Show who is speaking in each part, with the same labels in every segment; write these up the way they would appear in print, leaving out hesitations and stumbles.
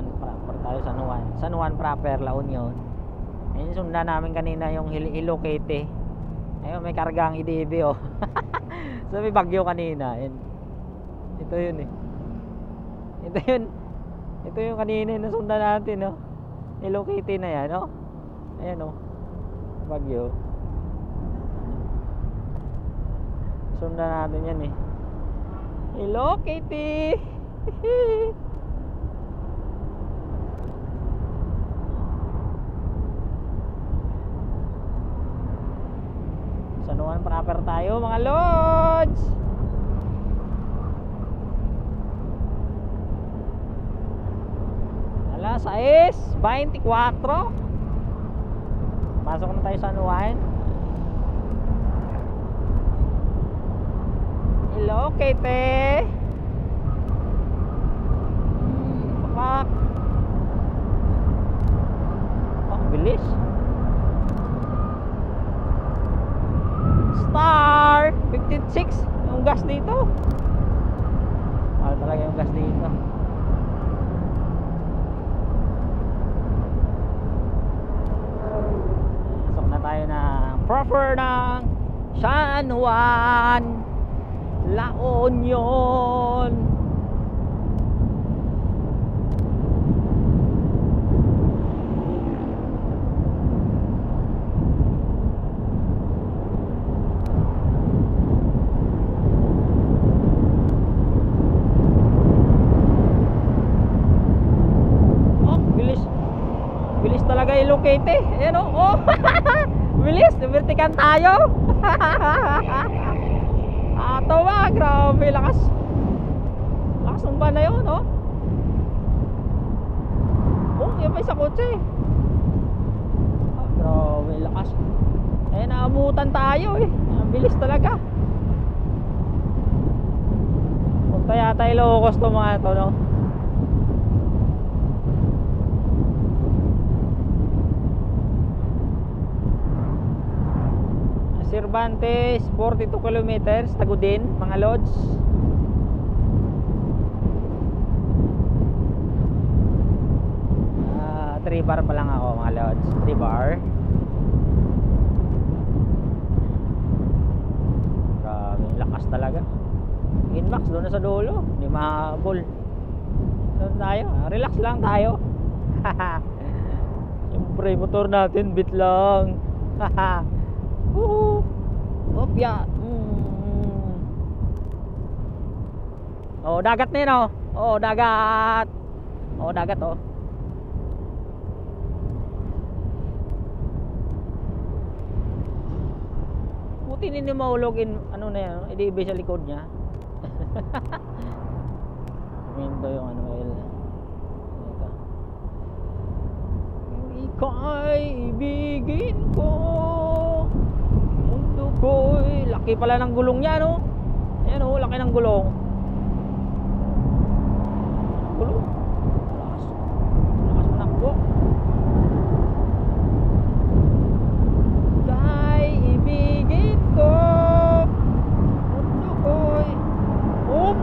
Speaker 1: Juan proper tayo, San Juan proper, La Union. Ayun, sundan namin kanina yung Ilocate. Ayun, may kargang IDB oh. So may bagyo kanina. Ayun. Ito yun eh. Ito yung kanina na sundan natin oh. Ilocate na yan oh. Ayan oh. Bagyo. Sundan natin yan eh. Ilocate. San Juan proper tayo mga lods. Alas 6:24. Pasok na tayo sa San Juan. Ilocate. Papak. Oh, bilis. Star 56 yung gas dito. Mahal talaga yung gas dito. Pasok na tayo na proper ng San Juan, La Union. Bilis talaga Ilocate. Ayan o. Oh. Bilis. Vertikan tayo. Ato ba? Grabe. Lakas. Lakas ng ba na yun oh. Oh, yan pa isa kotse. Grabe. Lakas. Eh, naabutan tayo eh. Bilis talaga. Punta yata Ilocos to mga to no. Cervantes 42 kilometers Tagudin mga lods. 3 bar pa lang ako mga lods. 3 bar. Grabe lakas talaga. Inmax doon na sa dulo. Hindi mahabol. Doon tayo. Relax lang tayo. Siyempre motor natin bit lang. Opya. Oh, dagat na yun oh. Oh, dagat. Oh, dagat oh. Buti hindi mahulog in ano na yan, IDB sa likod niya. Minto yung ano oil. Ika'y ibigin ko. Koy, laki pala ng gulong niya no. Ayan oh, laki ng gulong. Gulong. Lakas. Lakas manakbo. Kay ibigin ko. Mundo koy. Oh,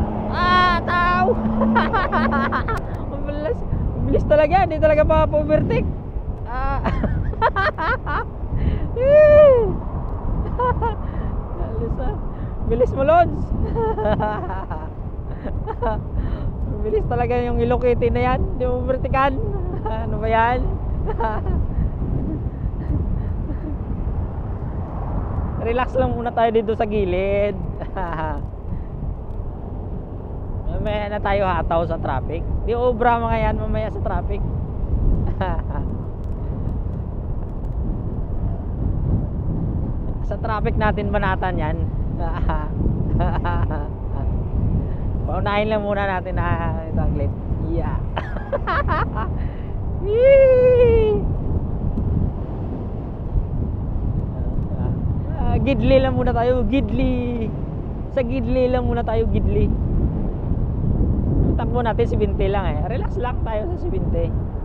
Speaker 1: tao. Ang bilis. Ang bilis talaga, hindi talaga pa-overtake. Bilis mo lods. Bilis talaga yung Ilocate na yan. Hindi mo vertikan. Ano ba yan? Relax lang muna tayo dito sa gilid. Mamaya na tayo hataw sa traffic. Di obra mga yan mamaya sa traffic. Sa traffic natin banatan yan. Paunahin lang muna natin na saglit. Yeah. Gidli lang muna tayo. Gidli. Sa Gidli lang muna tayo. Gidli. Takbo natin 70 lang eh. Relax lang tayo sa 70.